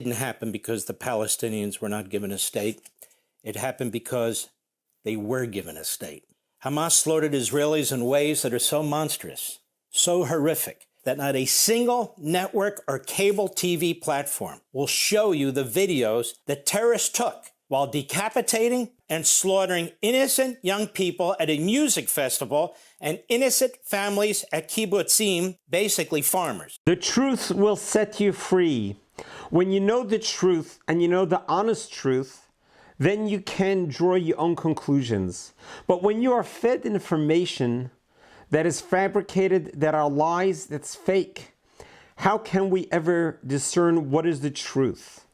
Didn't happen because the Palestinians were not given a state. It happened because they were given a state. Hamas slaughtered Israelis in ways that are so monstrous, so horrific, that not a single network or cable TV platform will show you the videos that terrorists took while decapitating and slaughtering innocent young people at a music festival and innocent families at kibbutzim, basically farmers. The truth will set you free. When you know the truth and you know the honest truth, then you can draw your own conclusions. But when you are fed information that is fabricated, that are lies, that's fake, how can we ever discern what is the truth?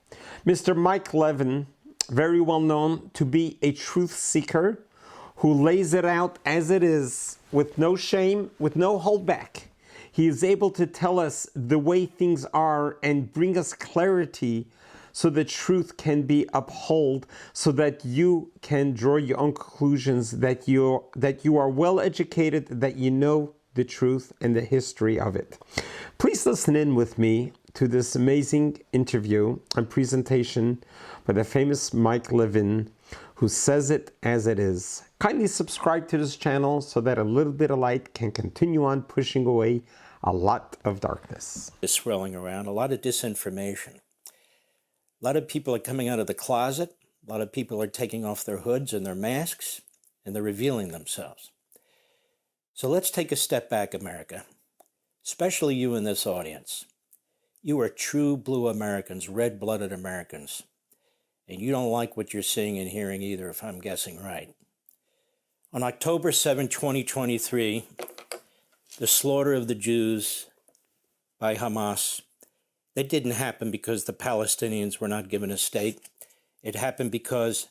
Mr. Mike Levin, very well known to be a truth seeker who lays it out as it is with no shame, with no holdback. He is able to tell us the way things are and bring us clarity so the truth can be upheld, so that you can draw your own conclusions, that you are well educated, that you know the truth and the history of it. Please listen in with me to this amazing interview and presentation by the famous Mike Levin, who says it as it is. Kindly subscribe to this channel so that a little bit of light can continue on pushing away a lot of darkness. Is swirling around, a lot of disinformation. A lot of people are coming out of the closet. A lot of people are taking off their hoods and their masks, and they're revealing themselves. So let's take a step back, America, especially you in this audience. You are true blue Americans, red-blooded Americans, and you don't like what you're seeing and hearing either, if I'm guessing right. On October 7, 2023, the slaughter of the Jews by Hamas, that didn't happen because the Palestinians were not given a state. It happened because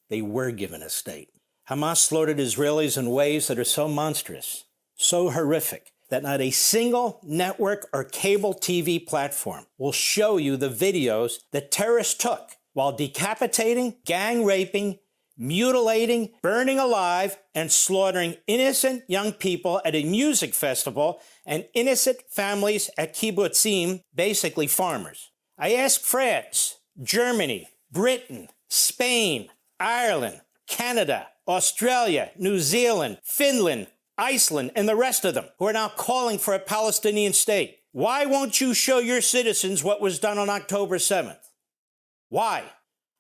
they were given a state. Hamas slaughtered Israelis in ways that are so monstrous, so horrific, that not a single network or cable TV platform will show you the videos that terrorists took while decapitating, gang raping, mutilating, burning alive, and slaughtering innocent young people at a music festival and innocent families at kibbutzim, basically farmers. I asked France, Germany, Britain, Spain, Ireland, Canada, Australia, New Zealand, Finland, Iceland, and the rest of them who are now calling for a Palestinian state. Why won't you show your citizens what was done on October 7th? Why?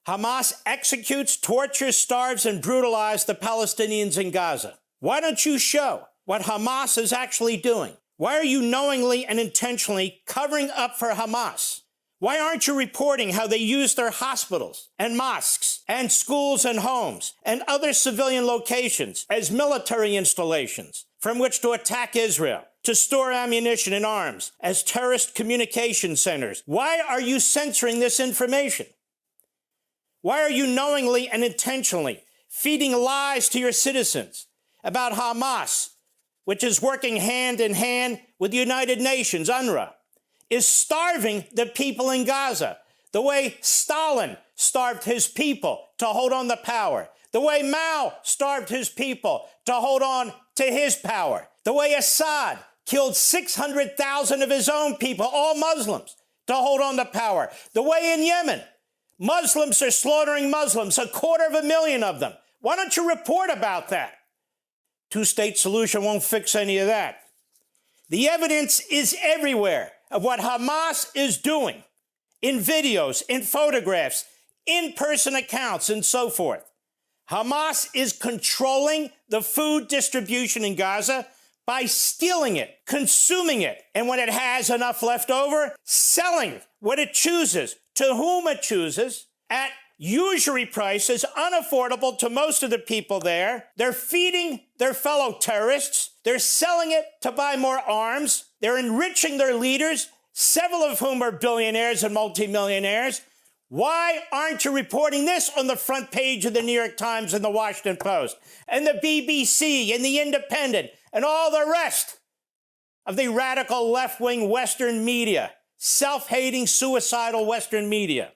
Hamas executes, tortures, starves, and brutalizes the Palestinians in Gaza. Why don't you show what Hamas is actually doing? Why are you knowingly and intentionally covering up for Hamas? Why aren't you reporting how they use their hospitals and mosques and schools and homes and other civilian locations as military installations from which to attack Israel, to store ammunition and arms, as terrorist communication centers? Why are you censoring this information? Why are you knowingly and intentionally feeding lies to your citizens about Hamas, which is working hand in hand with the United Nations, UNRWA, is starving the people in Gaza the way Stalin starved his people to hold on to power, the way Mao starved his people to hold on to his power, the way Assad killed 600,000 of his own people, all Muslims, to hold on to power, the way in Yemen Muslims are slaughtering Muslims, 250,000 of them. Why don't you report about that? Two-state solution won't fix any of that. The evidence is everywhere of what Hamas is doing in videos, in photographs, in-person accounts, and so forth. Hamas is controlling the food distribution in Gaza by stealing it, consuming it, and when it has enough left over, selling what it chooses, to whom it chooses, at usury prices unaffordable to most of the people there. They're feeding their fellow terrorists. They're selling it to buy more arms. They're enriching their leaders, several of whom are billionaires and multimillionaires. Why aren't you reporting this on the front page of the New York Times and the Washington Post and the BBC and the Independent and all the rest of the radical left-wing Western media, self-hating, suicidal Western media?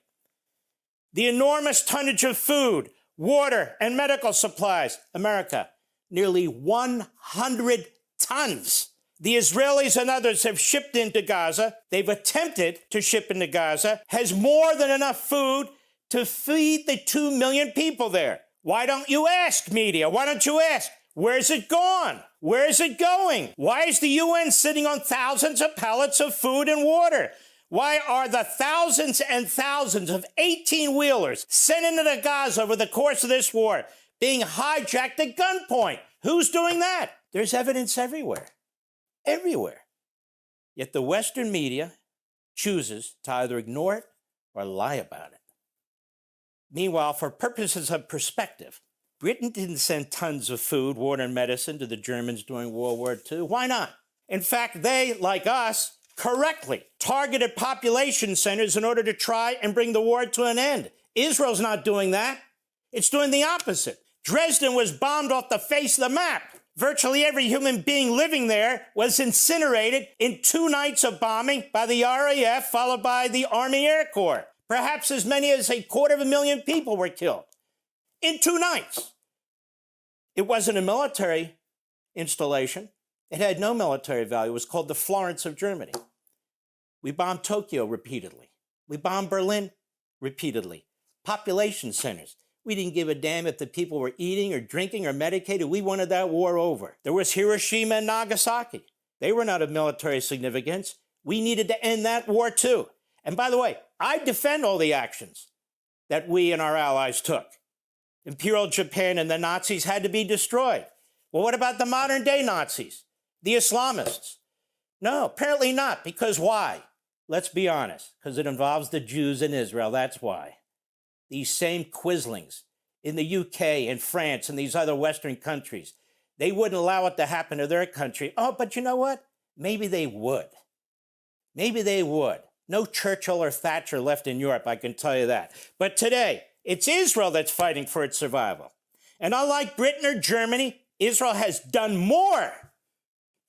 The enormous tonnage of food, water, and medical supplies. America, nearly 100 tons the Israelis and others have shipped into Gaza, they've attempted to ship into Gaza, has more than enough food to feed the 2 million people there. Why don't you ask, media? Why don't you ask? Where's it gone? Where is it going? Why is the UN sitting on thousands of pallets of food and water? Why are the thousands and thousands of 18-wheelers sent into Gaza over the course of this war being hijacked at gunpoint? Who's doing that? There's evidence everywhere. Everywhere. Yet the Western media chooses to either ignore it or lie about it. Meanwhile, for purposes of perspective, Britain didn't send tons of food, water, and medicine to the Germans during World War II. Why not? In fact, they, like us, correctly targeted population centers in order to try and bring the war to an end. Israel's not doing that. It's doing the opposite. Dresden was bombed off the face of the map. Virtually every human being living there was incinerated in 2 nights of bombing by the RAF, followed by the Army Air Corps. Perhaps as many as 250,000 people were killed in 2 nights. It wasn't a military installation. It had no military value. It was called the Florence of Germany. We bombed Tokyo repeatedly. We bombed Berlin repeatedly. Population centers. We didn't give a damn if the people were eating or drinking or medicated. We wanted that war over. There was Hiroshima and Nagasaki. They were not of military significance. We needed to end that war too. And by the way, I defend all the actions that we and our allies took. Imperial Japan and the Nazis had to be destroyed. Well, what about the modern day Nazis? The Islamists? No, apparently not. Because why? Let's be honest. Because it involves the Jews in Israel. That's why. These same quislings in the UK and France and these other Western countries, they wouldn't allow it to happen to their country. Oh, but you know what? Maybe they would. Maybe they would. No Churchill or Thatcher left in Europe, I can tell you that. But today, it's Israel that's fighting for its survival. And unlike Britain or Germany, Israel has done more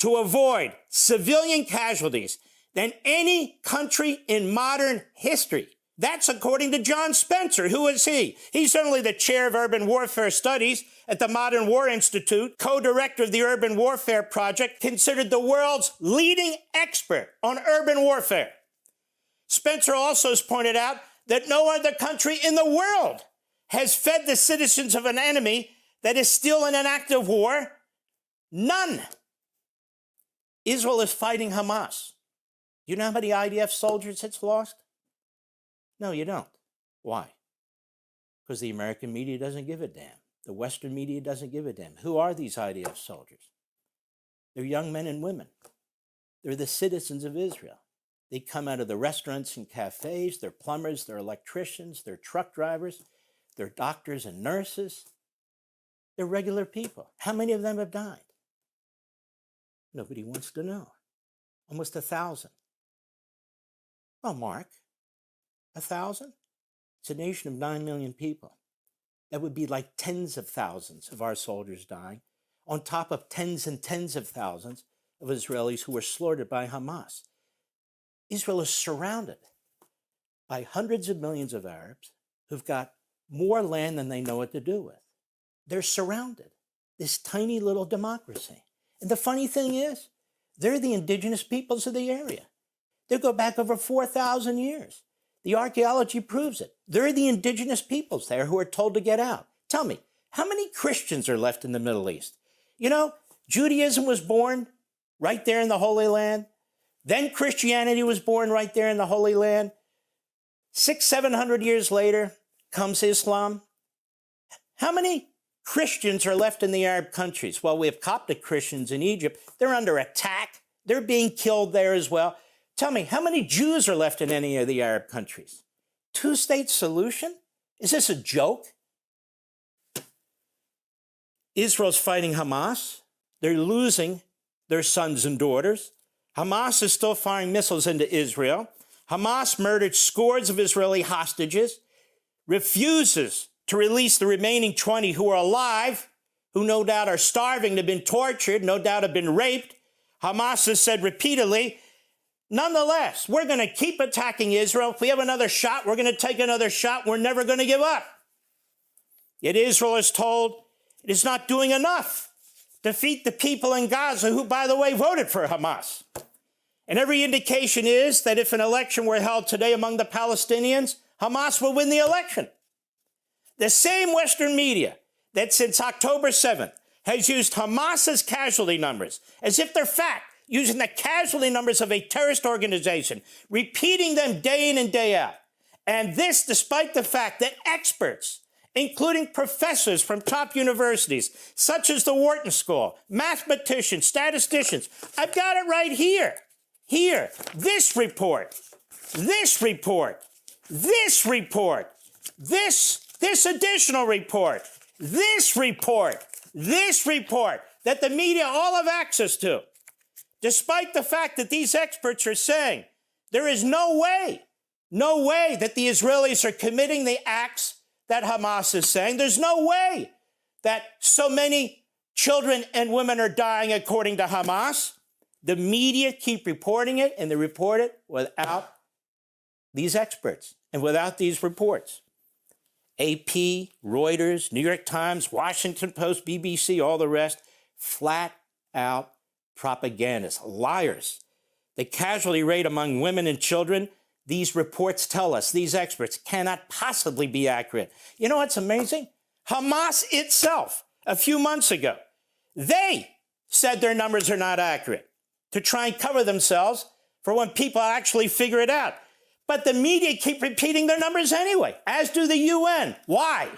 to avoid civilian casualties than any country in modern history. That's according to John Spencer. Who is he? He's certainly the chair of urban warfare studies at the Modern War Institute, co-director of the Urban Warfare Project, considered the world's leading expert on urban warfare. Spencer also has pointed out that no other country in the world has fed the citizens of an enemy that is still in an active war. None. Israel is fighting Hamas. You know how many IDF soldiers it's lost? No, you don't. Why? Because the American media doesn't give a damn. The Western media doesn't give a damn. Who are these IDF soldiers? They're young men and women. They're the citizens of Israel. They come out of the restaurants and cafes. They're plumbers, they're electricians, they're truck drivers, they're doctors and nurses. They're regular people. How many of them have died? Nobody wants to know. Almost 1,000. Oh, Mark, 1,000? It's a nation of 9 million people. That would be like tens of thousands of our soldiers dying, on top of tens and tens of thousands of Israelis who were slaughtered by Hamas. Israel is surrounded by hundreds of millions of Arabs who've got more land than they know what to do with. They're surrounded, this tiny little democracy. And the funny thing is, they're the indigenous peoples of the area. They go back over 4,000 years. The archaeology proves it. They're the indigenous peoples there who are told to get out. Tell me, how many Christians are left in the Middle East? You know, Judaism was born right there in the Holy Land. Then Christianity was born right there in the Holy Land. 600-700 years later comes Islam. How many Christians are left in the Arab countries? Well, we have Coptic Christians in Egypt. They're under attack. They're being killed there as well. Tell me, how many Jews are left in any of the Arab countries? Two-state solution? Is this a joke? Israel's fighting Hamas. They're losing their sons and daughters. Hamas is still firing missiles into Israel. Hamas murdered scores of Israeli hostages, refuses to release the remaining 20 who are alive, who no doubt are starving, have been tortured, no doubt have been raped. Hamas has said repeatedly, nonetheless, we're going to keep attacking Israel. If we have another shot, we're going to take another shot. We're never going to give up. Yet Israel is told it is not doing enough defeat the people in Gaza who, by the way, voted for Hamas. And every indication is that if an election were held today among the Palestinians, Hamas will win the election. The same Western media that since October 7th has used Hamas's casualty numbers as if they're fact, using the casualty numbers of a terrorist organization, repeating them day in and day out. And this despite the fact that experts, including professors from top universities, such as the Wharton School, mathematicians, statisticians, I've got it right here. Here, this report, this report, this report, this additional report, this report that the media all have access to. Despite the fact that these experts are saying there is no way that the Israelis are committing the acts that Hamas is saying. There's no way that so many children and women are dying according to Hamas. The media keep reporting it, and they report it without these experts and without these reports. AP, Reuters, New York Times, Washington Post, BBC, all the rest, flat out propagandists, liars. The casualty rate among women and children, these reports tell us, these experts, cannot possibly be accurate. You know what's amazing? Hamas itself, a few months ago, they said their numbers are not accurate to try and cover themselves for when people actually figure it out. But the media keep repeating their numbers anyway, as do the UN. Why?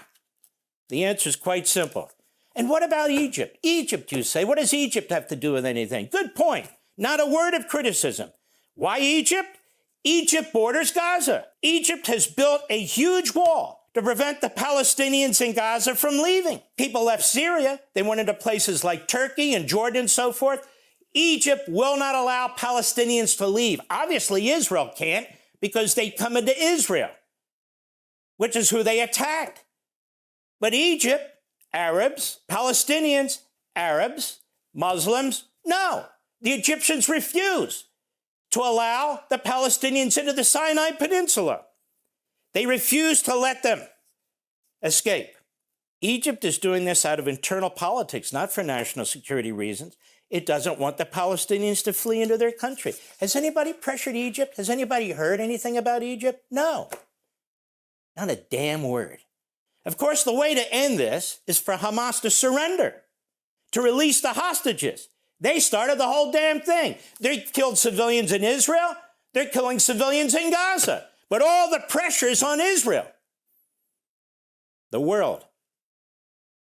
The answer is quite simple. And what about Egypt? Egypt, you say. What does Egypt have to do with anything? Good point. Not a word of criticism. Why Egypt? Egypt borders Gaza. Egypt has built a huge wall to prevent the Palestinians in Gaza from leaving. People left Syria. They went into places like Turkey and Jordan and so forth. Egypt will not allow Palestinians to leave. Obviously, Israel can't because they come into Israel, which is who they attacked. But Egypt, Arabs, Palestinians, Arabs, Muslims, no. The Egyptians refuse to allow the Palestinians into the Sinai Peninsula. They refuse to let them escape. Egypt is doing this out of internal politics, not for national security reasons. It doesn't want the Palestinians to flee into their country. Has anybody pressured Egypt? Has anybody heard anything about Egypt? No. Not a damn word. Of course, the way to end this is for Hamas to surrender, to release the hostages. They started the whole damn thing. They killed civilians in Israel. They're killing civilians in Gaza. But all the pressure is on Israel. The world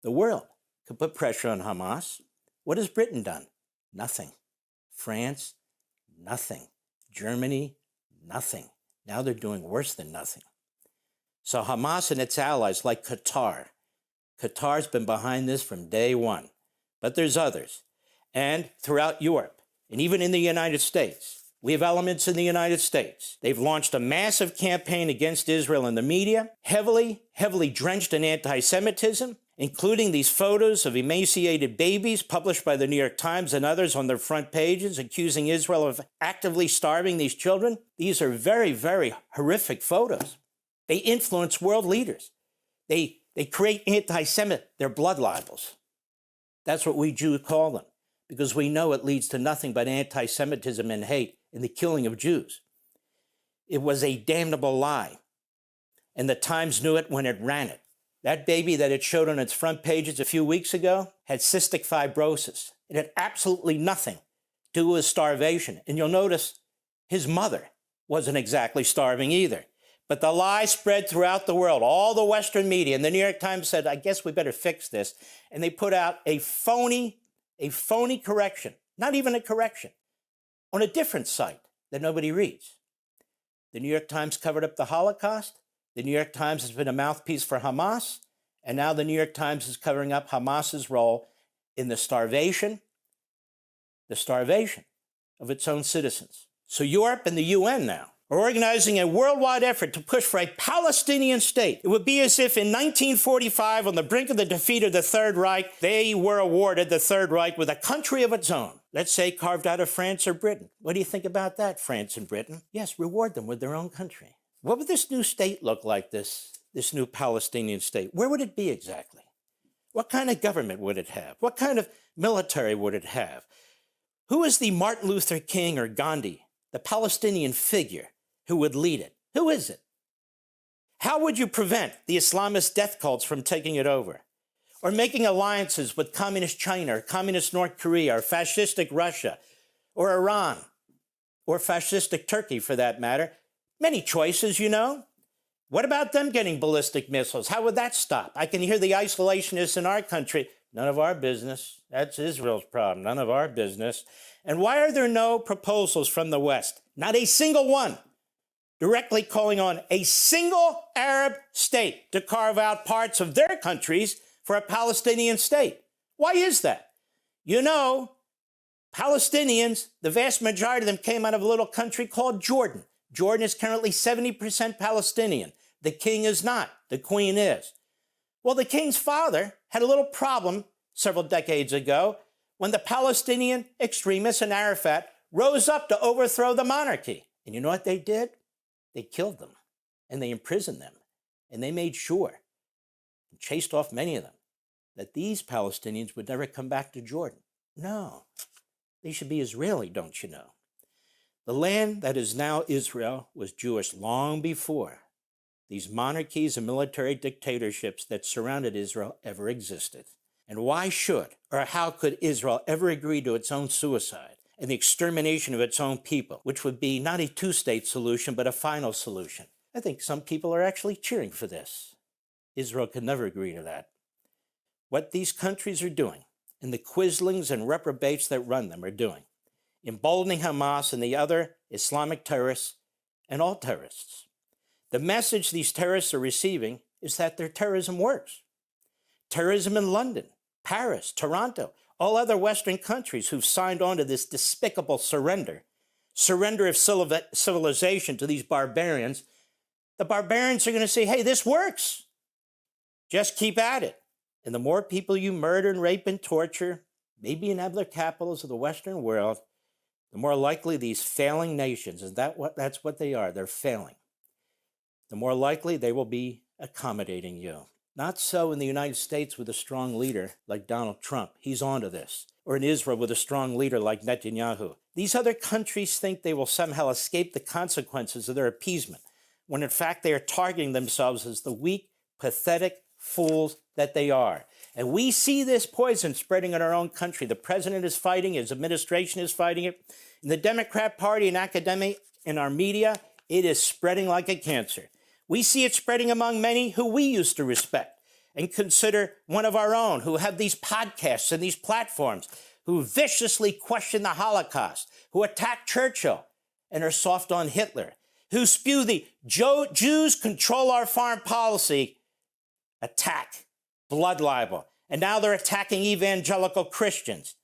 could put pressure on Hamas. What has Britain done? Nothing. France, nothing. Germany, nothing. Now they're doing worse than nothing. So Hamas and its allies like Qatar's been behind this from day one. But there's others. And throughout Europe, and even in the United States, we have elements in the United States. They've launched a massive campaign against Israel in the media, heavily drenched in anti-Semitism, including these photos of emaciated babies published by the New York Times and others on their front pages, accusing Israel of actively starving these children. These are very, very horrific photos. They influence world leaders. They create anti-Semit, they're blood libels. That's what we Jews call them, because we know it leads to nothing but anti-Semitism and hate and the killing of Jews. It was a damnable lie, and the Times knew it when it ran it. That baby that it showed on its front pages a few weeks ago had cystic fibrosis. It had absolutely nothing to do with starvation. And you'll notice his mother wasn't exactly starving either. But the lie spread throughout the world, all the Western media. And the New York Times said, I guess we better fix this. And they put out a phony correction, not even a correction, on a different site that nobody reads. The New York Times covered up the Holocaust. The New York Times has been a mouthpiece for Hamas. And now the New York Times is covering up Hamas's role in the starvation of its own citizens. So Europe and the UN now are organizing a worldwide effort to push for a Palestinian state. It would be as if in 1945, on the brink of the defeat of the Third Reich, they were awarded the Third Reich with a country of its own. Let's say carved out of France or Britain. What do you think about that, France and Britain? Yes, reward them with their own country. What would this new state look like, this new Palestinian state? Where would it be exactly? What kind of government would it have? What kind of military would it have? Who is the Martin Luther King or Gandhi, the Palestinian figure who would lead it? Who is it? How would you prevent the Islamist death cults from taking it over? Or making alliances with communist China or communist North Korea or fascistic Russia or Iran or fascistic Turkey for that matter? Many choices, you know. What about them getting ballistic missiles? How would that stop? I can hear the isolationists in our country. None of our business. That's Israel's problem. None of our business. And why are there no proposals from the West? Not a single one. Directly calling on a single Arab state to carve out parts of their countries for a Palestinian state. Why is that? You know, Palestinians, the vast majority of them came out of a little country called Jordan. Jordan is currently 70% Palestinian. The king is not. The queen is. Well, the king's father had a little problem several decades ago when the Palestinian extremists and Arafat rose up to overthrow the monarchy. And you know what they did? They killed them, and they imprisoned them, and they made sure, and chased off many of them, that these Palestinians would never come back to Jordan. No, they should be Israeli, don't you know? The land that is now Israel was Jewish long before these monarchies and military dictatorships that surrounded Israel ever existed. And why should, or how could Israel ever agree to its own suicide and the extermination of its own people, which would be not a two-state solution, but a final solution? I think some people are actually cheering for this. Israel could never agree to that. What these countries are doing, and the quislings and reprobates that run them are doing, emboldening Hamas and the other Islamic terrorists and all terrorists. The message these terrorists are receiving is that their terrorism works. Terrorism in London, Paris, Toronto, all other Western countries who've signed on to this despicable surrender of civilization to these barbarians, the barbarians are going to say, hey, this works. Just keep at it. And the more people you murder and rape and torture, maybe in other capitals of the Western world, the more likely these failing nations, and that's what they are, they're failing, the more likely they will be accommodating you. Not so in the United States with a strong leader like Donald Trump. He's onto this. Or in Israel with a strong leader like Netanyahu. These other countries think they will somehow escape the consequences of their appeasement, when in fact they are targeting themselves as the weak, pathetic fools that they are. And we see this poison spreading in our own country. The president is fighting, his administration is fighting it. In the Democrat Party and academia, in our media, it is spreading like a cancer. We see it spreading among many who we used to respect and consider one of our own, who have these podcasts and these platforms, who viciously question the Holocaust, who attack Churchill and are soft on Hitler, who spew the Jews control our foreign policy attack, blood libel. And now they're attacking evangelical Christians.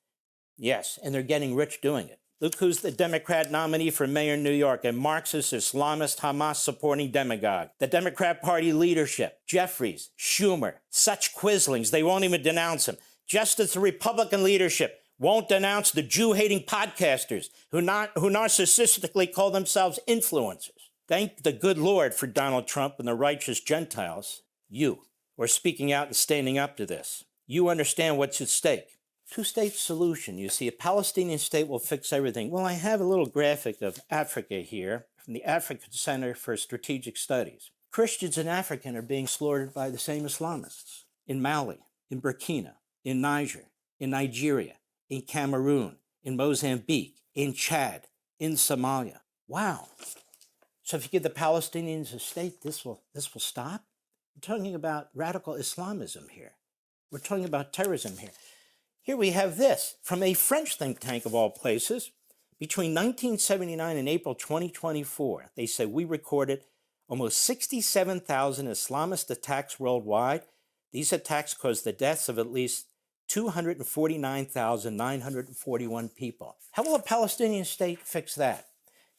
Yes, and they're getting rich doing it. Look who's the Democrat nominee for mayor in New York, a Marxist, Islamist, Hamas-supporting demagogue. The Democrat Party leadership, Jeffries, Schumer, such quislings, they won't even denounce him. Just as the Republican leadership won't denounce the Jew-hating podcasters who narcissistically call themselves influencers. Thank the good Lord for Donald Trump and the righteous Gentiles. You are speaking out and standing up to this. You understand what's at stake. Two-state solution. You see, a Palestinian state will fix everything. Well, I have a little graphic of Africa here from the African Center for Strategic Studies. Christians in Africa are being slaughtered by the same Islamists. In Mali, in Burkina, in Niger, in Nigeria, in Cameroon, in Mozambique, in Chad, in Somalia. Wow. So if you give the Palestinians a state, this will stop? We're talking about radical Islamism here. We're talking about terrorism here. Here we have this from a French think tank of all places. Between 1979 and April 2024, they say we recorded almost 67,000 Islamist attacks worldwide. These attacks caused the deaths of at least 249,941 people. How will a Palestinian state fix that?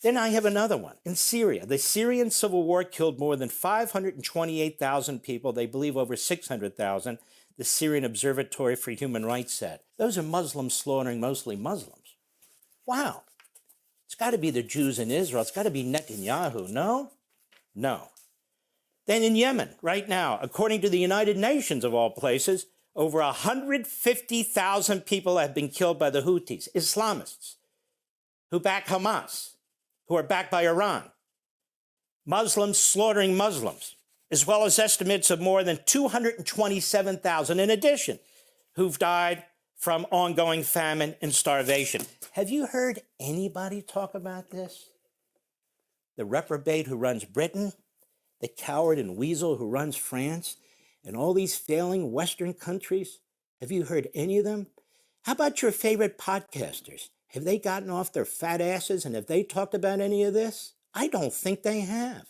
Then I have another one. In Syria, the Syrian civil war killed more than 528,000 people. They believe over 600,000. The Syrian Observatory for Human Rights said. Those are Muslims slaughtering mostly Muslims. Wow. It's got to be the Jews in Israel. It's got to be Netanyahu, no? No. Then in Yemen, right now, according to the United Nations of all places, Over 150,000 people have been killed by the Houthis, Islamists, who back Hamas, who are backed by Iran. Muslims slaughtering Muslims, as well as estimates of more than 227,000 in addition, who've died from ongoing famine and starvation. Have you heard anybody talk about this? The reprobate who runs Britain, the coward and weasel who runs France, and all these failing Western countries? Have you heard any of them? How about your favorite podcasters? Have they gotten off their fat asses and have they talked about any of this? I don't think they have.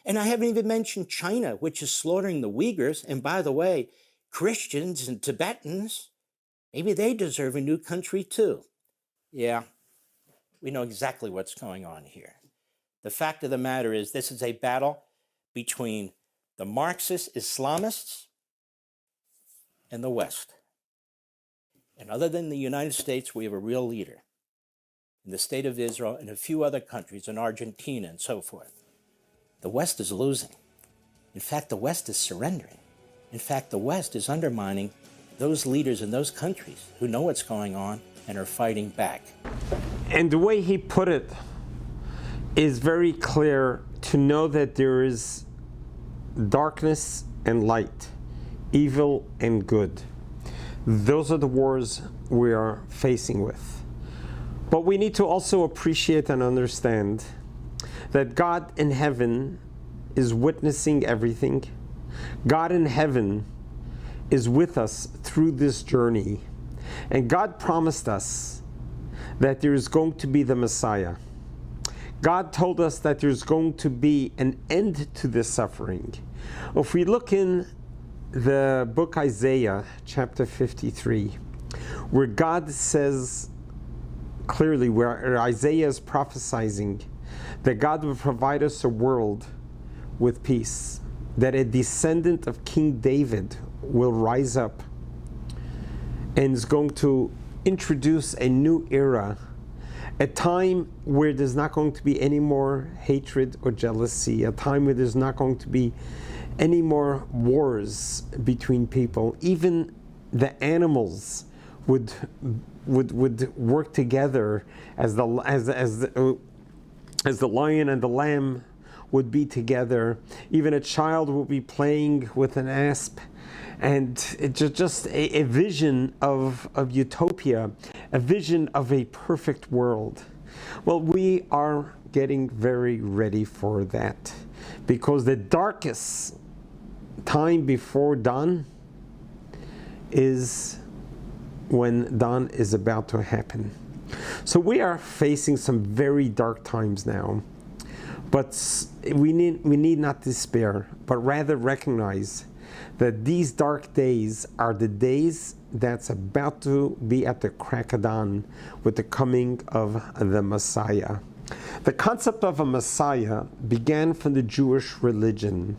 And I haven't even mentioned China, which is slaughtering the Uyghurs. And by the way, Christians and Tibetans, maybe they deserve a new country too. Yeah, we know exactly what's going on here. The fact of the matter is this is a battle between the Marxist Islamists and the West. And other than the United States, we have a real leader in the state of Israel and a few other countries, in Argentina and so forth. The West is losing. In fact, the West is surrendering. In fact, the West is undermining those leaders in those countries who know what's going on and are fighting back. And the way he put it is very clear, to know that there is darkness and light, evil and good. Those are the wars we are facing with. But we need to also appreciate and understand that God in heaven is witnessing everything. God in heaven is with us through this journey. And God promised us that there is going to be the Messiah. God told us that there's going to be an end to this suffering. If we look in the book Isaiah, chapter 53, where God says clearly, where Isaiah is prophesying that God will provide us a world with peace, that a descendant of King David will rise up and is going to introduce a new era, a time where there's not going to be any more hatred or jealousy, a time where there's not going to be any more wars between people. Even the animals would work together as the lion and the lamb would be together. Even a child will be playing with an asp. And it's just a vision of utopia, a vision of a perfect world. Well, we are getting very ready for that, because the darkest time before dawn is when dawn is about to happen. So we are facing some very dark times now, but we need not despair, but rather recognize that these dark days are the days that's about to be at the crack of dawn with the coming of the Messiah. The concept of a Messiah began from the Jewish religion.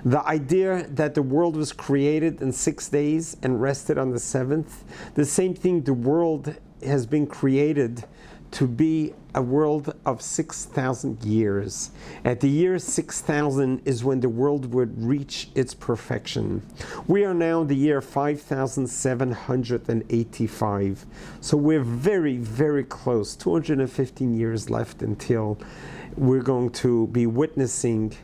The idea that the world was created in 6 days and rested on the seventh, the same thing, the world has been created to be a world of 6,000 years. At the year 6,000 is when the world would reach its perfection. We are now in the year 5,785. So we're very, very close. 215 years left until we're going to be witnessing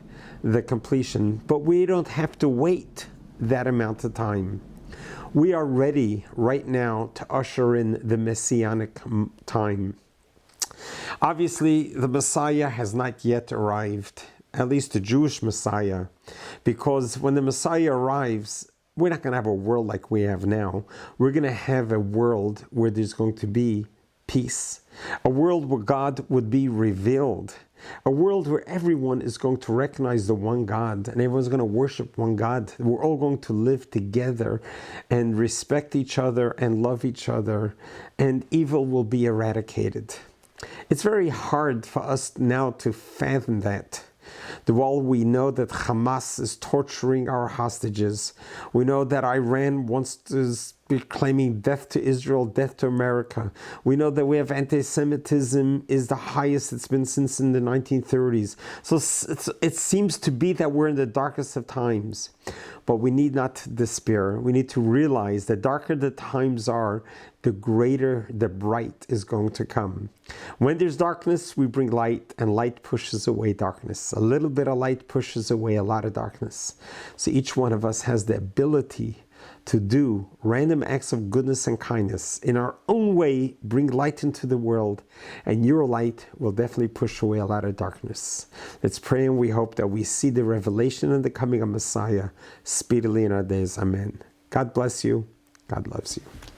the completion. But we don't have to wait that amount of time. We are ready right now to usher in the Messianic time. Obviously, the Messiah has not yet arrived, at least the Jewish Messiah, because when the Messiah arrives, we're not going to have a world like we have now. We're going to have a world where there's going to be peace, a world where God would be revealed, a world where everyone is going to recognize the one God and everyone's going to worship one God. We're all going to live together and respect each other and love each other, and evil will be eradicated. It's very hard for us now to fathom that. While we know that Hamas is torturing our hostages, we know that Iran wants to proclaiming death to Israel, death to America. We know that we have anti-Semitism is the highest it's been since in the 1930s. So it seems to be that we're in the darkest of times. But we need not despair. We need to realize the darker the times are, the greater the bright is going to come. When there's darkness, we bring light, and light pushes away darkness. A little bit of light pushes away a lot of darkness. So each one of us has the ability to do random acts of goodness and kindness in our own way, bring light into the world, and your light will definitely push away a lot of darkness. Let's pray, and we hope that we see the revelation and the coming of Messiah speedily in our days. Amen. God bless you. God loves you.